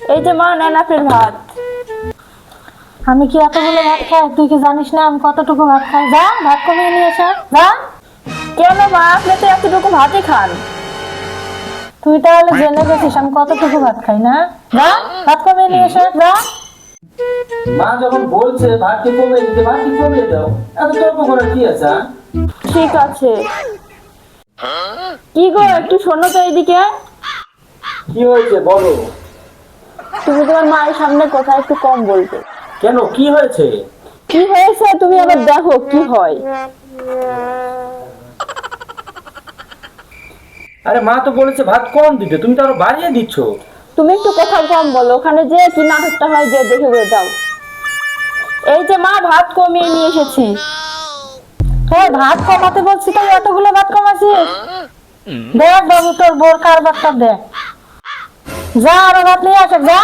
এই যে মা, নেন আপনার ভাত। আমি কি এতগুলো ভাত খাই? তুই কি জানিস না আমি কতটুকু ভাত খাই? যা ভাত কমিয়ে নিয়ে এসে যা। কেন মা, আপনি তো এতটুকু ভাতই খান। তুই তাহলে জেনে গেছিস আমি কতটুকু ভাত খাই না? যা ভাত কমিয়ে নিয়ে এসে যা। মা যখন বলছে ভাতটি কমিয়ে দিতে, ভাতটি কমিয়ে দাও। এত তর্ক করার কি আছে? ঠিক আছে। কি গো, একটু শোনো তো এইদিকে। কি হয়েছে বলো। তুমি তোমার মায়ের সামনে কথা একটু কম বলবে। কেন, কি হয়েছে? কি হয়েছে তুমি আবার দেখো কি হয়। আরে মা তো বলেছে ভাত কম দিতে, তুমি তো আরো বাড়িয়ে দিচ্ছ। তুমি একটু কথা কম বলো, ওখানে যে কি নাটকটা হয় যে দেখে যাও। এই যে মা, ভাত কমিয়ে নিয়ে এসেছি। তোর ভাত কমাতে বলছি, তুই এতগুলো ভাত কমাছিস? দেখ বাবু তোর বোর কারবারটা দেখ। যা আরো ভাত নিয়ে আসে যা।